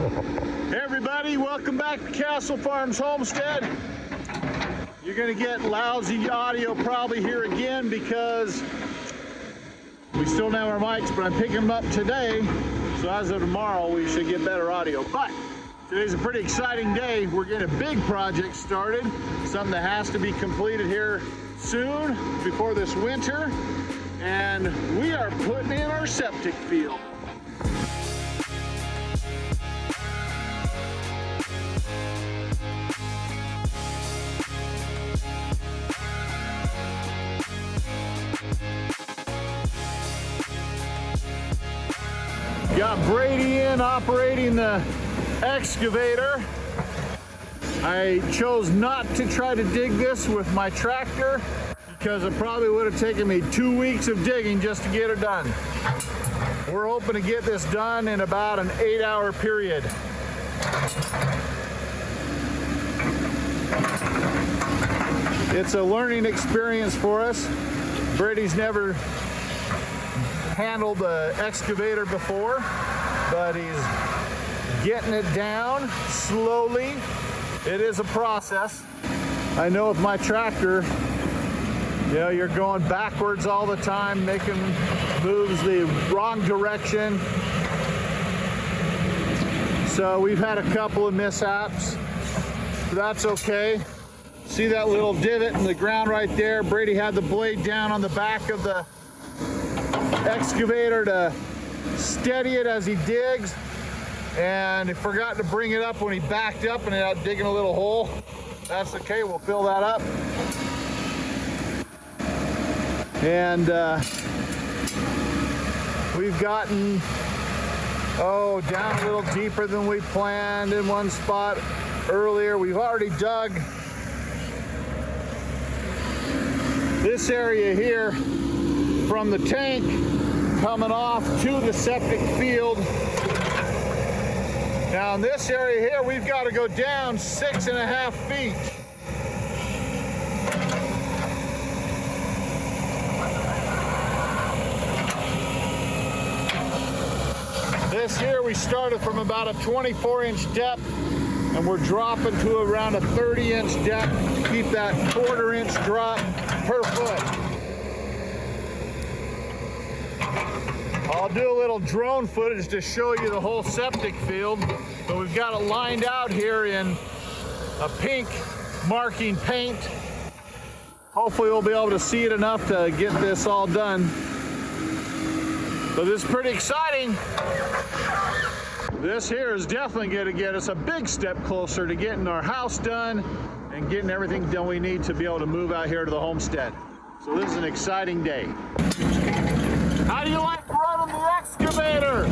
Hey everybody, welcome back to Castle Farms Homestead. You're gonna get lousy audio probably here again because we still don't have our mics, but I'm picking them up today. So as of tomorrow, we should get better audio. But today's a pretty exciting day. We're getting a big project started, something that has to be completed here soon before this winter. And we are putting in our septic field. Got Brady in operating the excavator. I chose not to try to dig this with my tractor because it probably would have taken me 2 weeks of digging just to get it done. We're hoping to get this done in about an 8-hour period. It's a learning experience for us. Brady's never handled the excavator before, but he's getting it down slowly. It is a process. I know with my tractor, you know, you're going backwards all the time, making moves the wrong direction. So we've had a couple of mishaps, but that's okay. See that little divot in the ground right there? Brady had the blade down on the back of the excavator to steady it as he digs, and he forgot to bring it up when he backed up and ended up digging a little hole. That's okay, we'll fill that up. And we've gotten down a little deeper than we planned in one spot earlier. We've already dug this area here from the tank coming off to the septic field. Now in this area here, we've got to go down 6.5 feet. This here, we started from about a 24-inch depth, and we're dropping to around a 30-inch depth. Keep that 1/4-inch drop per foot. I'll do a little drone footage to show you the whole septic field, but we've got it lined out here in a pink marking paint. Hopefully we'll be able to see it enough to get this all done. But this is pretty exciting. This here is definitely going to get us a big step closer to getting our house done and getting everything done we need to be able to move out here to the homestead. So this is an exciting day. How do you like running the excavator?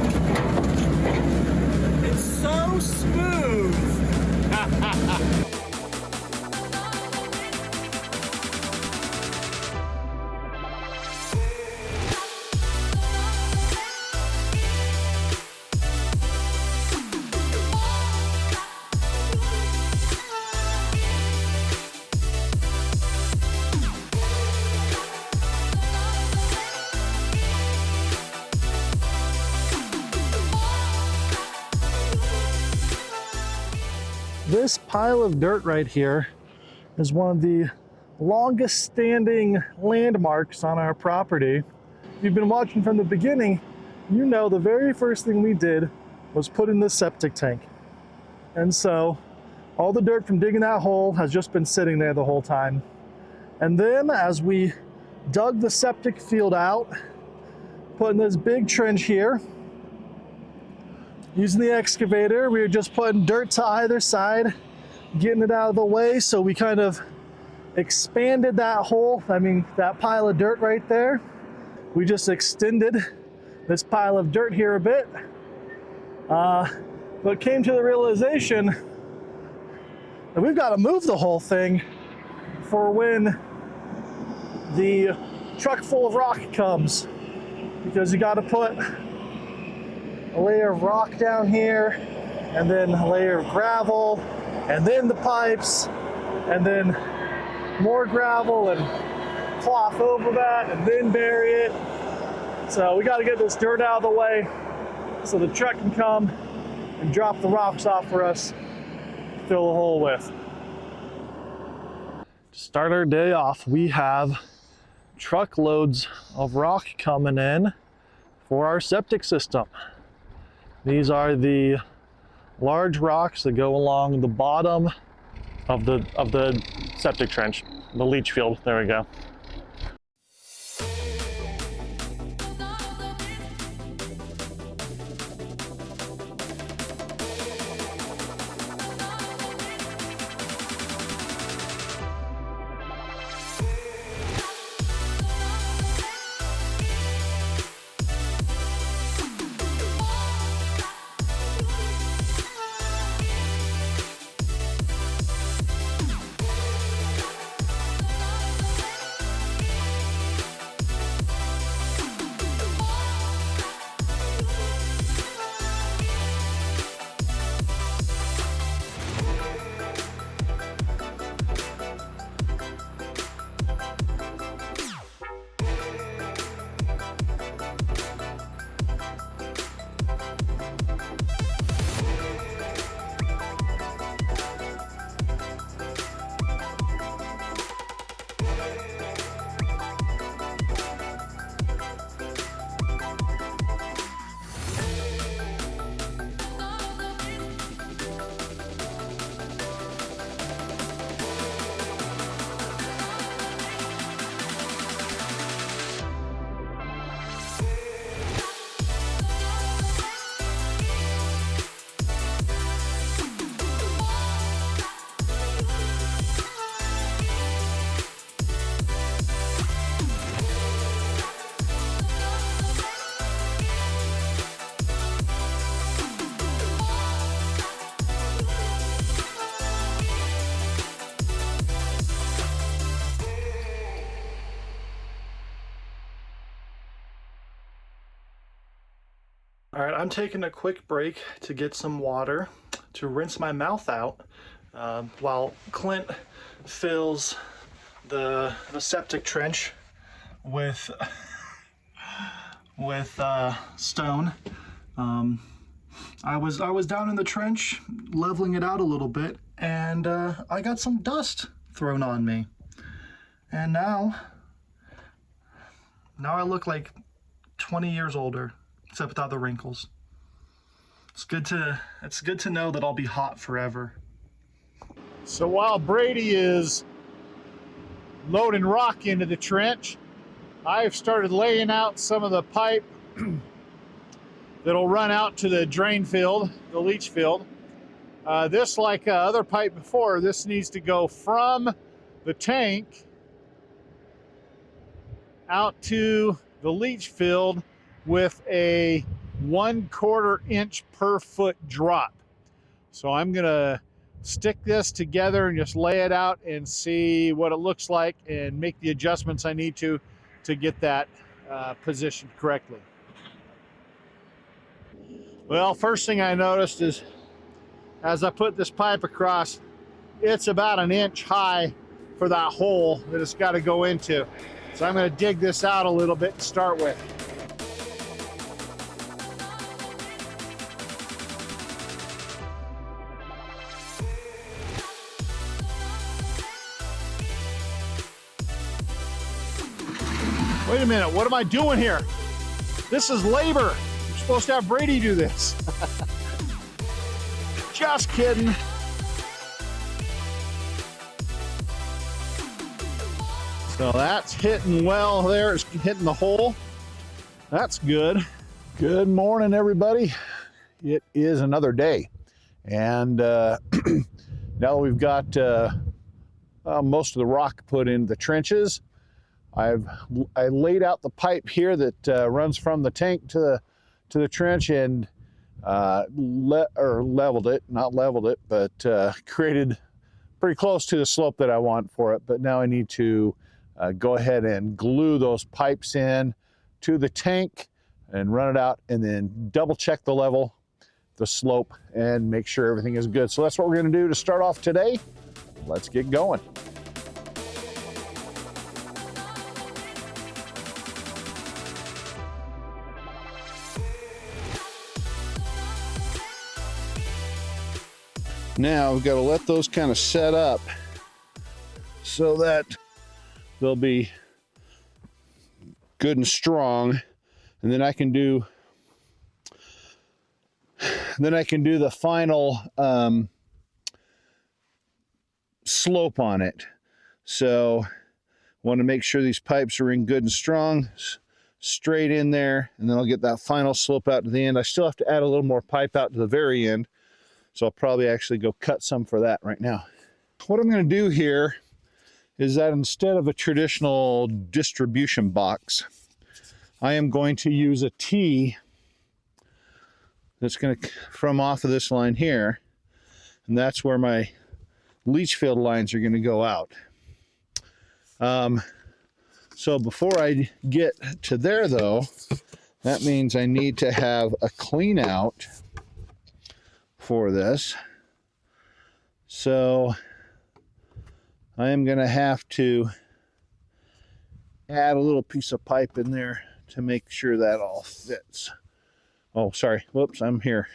It's so smooth. This pile of dirt right here is one of the longest standing landmarks on our property. If you've been watching from the beginning, you know the very first thing we did was put in the septic tank. And so all the dirt from digging that hole has just been sitting there the whole time. And then as we dug the septic field out, putting this big trench here, using the excavator, we were just putting dirt to either side, getting it out of the way, so we kind of expanded that hole, that pile of dirt right there. We just extended this pile of dirt here a bit, but came to the realization that we've got to move the whole thing for when the truck full of rock comes, because you got to put a layer of rock down here, and then a layer of gravel, and then the pipes, and then more gravel, and cloth over that, and then bury it. So we got to get this dirt out of the way so the truck can come and drop the rocks off for us to fill the hole with. To start our day off, we have truckloads of rock coming in for our septic system. These are the large rocks that go along the bottom of the septic trench, the leach field. There we go. All right, I'm taking a quick break to get some water to rinse my mouth out while Clint fills the septic trench with stone. I was down in the trench leveling it out a little bit, and I got some dust thrown on me, and now I look like 20 years older, except without the wrinkles. It's good to know that I'll be hot forever. So while Brady is loading rock into the trench, I've started laying out some of the pipe that'll run out to the drain field, the leach field. This, like other pipe before, this needs to go from the tank out to the leach field with a 1/4 inch per foot drop. So I'm gonna stick this together and just lay it out and see what it looks like and make the adjustments I need to get that positioned correctly. Well, first thing I noticed is as I put this pipe across, it's about 1 inch high for that hole that it's got to go into. So I'm going to dig this out a little bit to start with. Wait a minute, what am I doing here? This is labor. You're supposed to have Brady do this. Just kidding. So that's hitting well there. It's hitting the hole. That's good. Good morning, everybody. It is another day. And now that we've got most of the rock put in the trenches, I laid out the pipe here that runs from the tank to the trench and leveled it, not leveled it, but created pretty close to the slope that I want for it. But now I need to go ahead and glue those pipes in to the tank and run it out, and then double check the level, the slope, and make sure everything is good. So that's what we're going to do to start off today. Let's get going. Now we've got to let those kind of set up so that they'll be good and strong, and then I can do the final slope on it. So I want to make sure these pipes are in good and strong, straight in there, and then I'll get that final slope out to the end. I still have to add a little more pipe out to the very end, so I'll probably actually go cut some for that right now. What I'm going to do here is that instead of a traditional distribution box, I am going to use a T that's going to from off of this line here, and that's where my leach field lines are going to go out. So before I get to there though, that means I need to have a clean out for this. So I am going to have to add a little piece of pipe in there to make sure that all fits. Oh, sorry. Whoops, I'm here.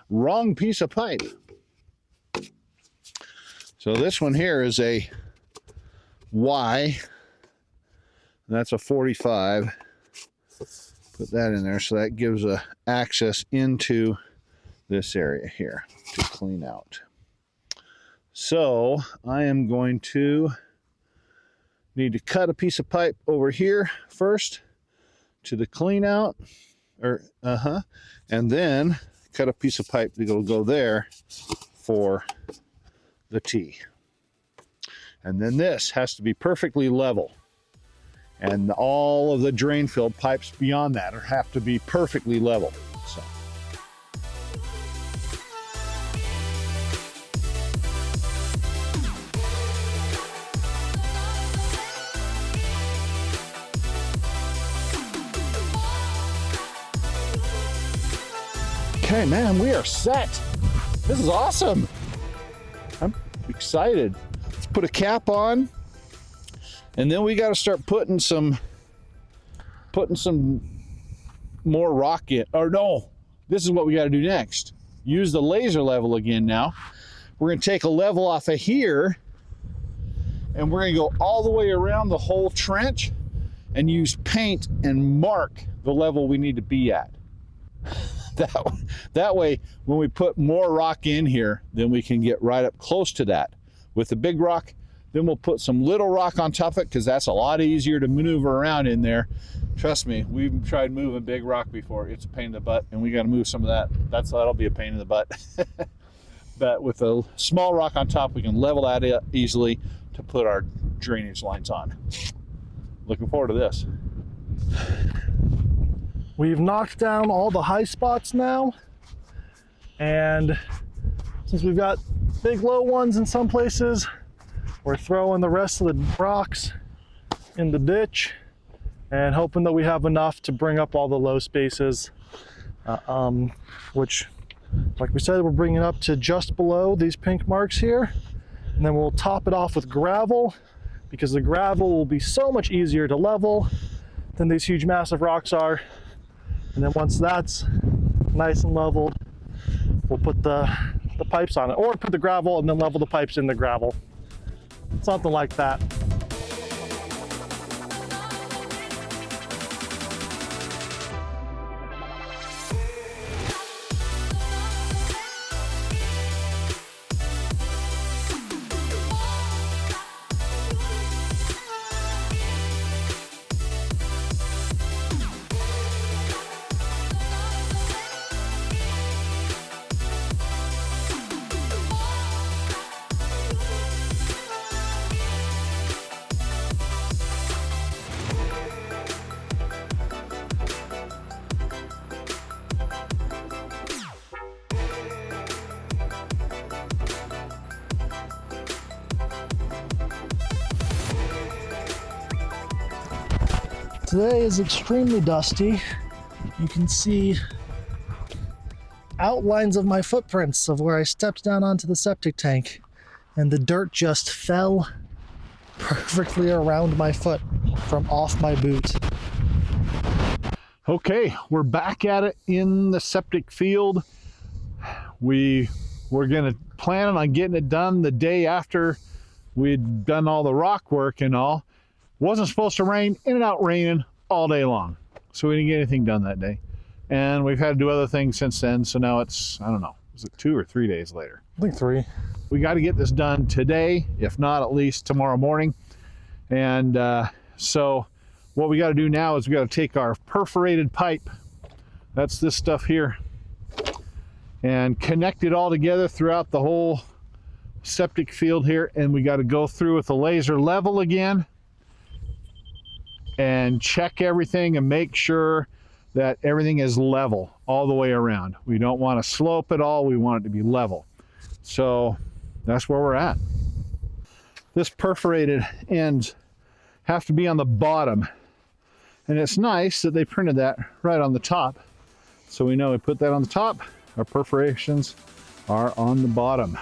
Wrong piece of pipe. So this one here is a Y. That's a 45. Put that in there so that gives a access into this area here to clean out. So I am going to need to cut a piece of pipe over here first to the clean out, and then cut a piece of pipe to go there for the T. And then this has to be perfectly level, and all of the drain field pipes beyond that have to be perfectly level. So okay, man, we are set. This is awesome. I'm excited. Let's put a cap on, and then we got to start putting some more rock in. Or no, this is what we got to do next. Use the laser level again now. We're going to take a level off of here, and we're going to go all the way around the whole trench and use paint and mark the level we need to be at. That way, when we put more rock in here, then we can get right up close to that. With the big rock, then we'll put some little rock on top of it, because that's a lot easier to maneuver around in there. Trust me, we've tried moving big rock before. It's a pain in the butt, and we got to move some of that. That'll be a pain in the butt. But with a small rock on top, we can level that easily to put our drainage lines on. Looking forward to this. We've knocked down all the high spots now, and since we've got big low ones in some places, we're throwing the rest of the rocks in the ditch and hoping that we have enough to bring up all the low spaces, which, like we said, we're bringing up to just below these pink marks here, and then we'll top it off with gravel, because the gravel will be so much easier to level than these huge massive rocks are. And then once that's nice and leveled, we'll put the pipes on it, or put the gravel and then level the pipes in the gravel. Something like that. Today is extremely dusty. You can see outlines of my footprints of where I stepped down onto the septic tank, and the dirt just fell perfectly around my foot from off my boot. Okay, we're back at it in the septic field. We we're gonna plan on getting it done the day after we'd done all the rock work and all. Wasn't supposed to rain, ended out raining all day long. So we didn't get anything done that day. And we've had to do other things since then. So now it's, I don't know, is it 2 or 3 days later? I think 3. We got to get this done today, if not at least tomorrow morning. And so what we got to do now is we got to take our perforated pipe, that's this stuff here, and connect it all together throughout the whole septic field here. And we got to go through with the laser level again and check everything and make sure that everything is level all the way around. We don't want to slope at all, we want it to be level. So that's where we're at. This perforated ends have to be on the bottom. And it's nice that they printed that right on the top. So we know we put that on the top, our perforations are on the bottom.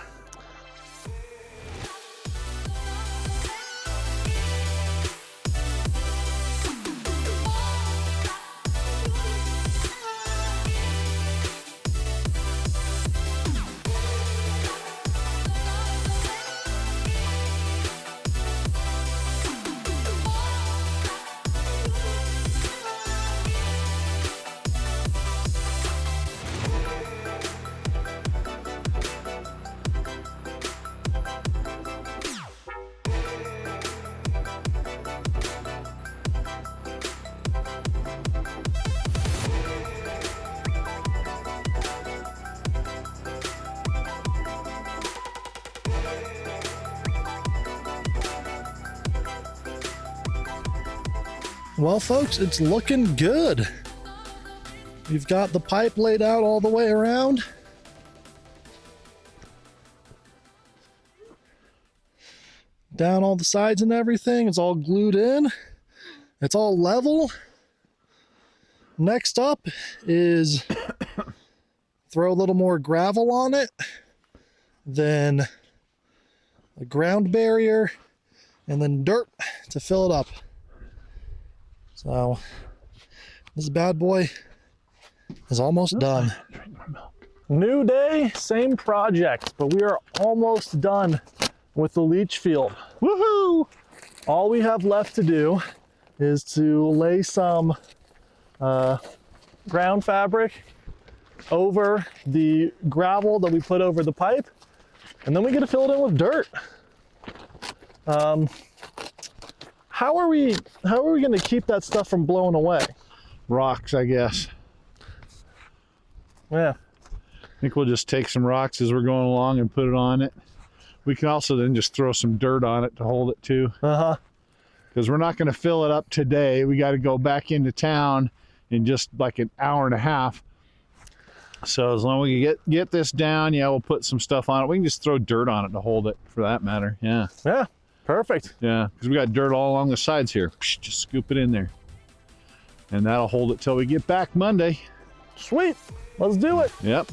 Well, folks, it's looking good. We've got the pipe laid out all the way around. Down all the sides and everything. It's all glued in. It's all level. Next up is throw a little more gravel on it, then a ground barrier, and then dirt to fill it up. So this bad boy is almost done. New day, same project, but we are almost done with the leach field. Woohoo! All we have left to do is to lay some ground fabric over the gravel that we put over the pipe, and then we get to fill it in with dirt. How are we going to keep that stuff from blowing away? Rocks, I guess. Yeah. I think we'll just take some rocks as we're going along and put it on it. We can also then just throw some dirt on it to hold it too. Because we're not going to fill it up today. We got to go back into town in just like an hour and a half. So as long as we get this down, yeah, we'll put some stuff on it. We can just throw dirt on it to hold it, for that matter. Yeah. Yeah. Perfect. Yeah, because we got dirt all along the sides here. Just scoop it in there. And that'll hold it till we get back Monday. Sweet. Let's do it. Yep.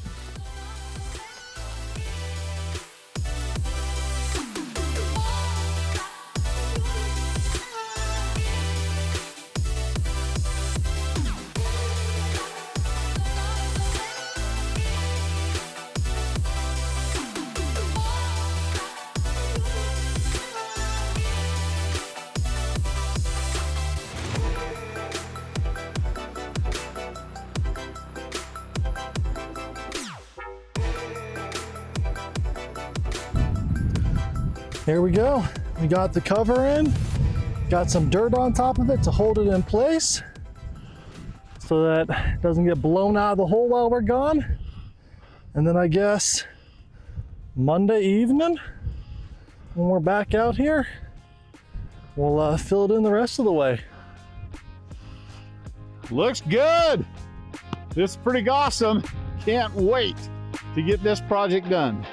Here we go. We got the cover in, got some dirt on top of it to hold it in place so that it doesn't get blown out of the hole while we're gone. And then I guess Monday evening, when we're back out here, we'll fill it in the rest of the way. Looks good. This is pretty awesome. Can't wait to get this project done.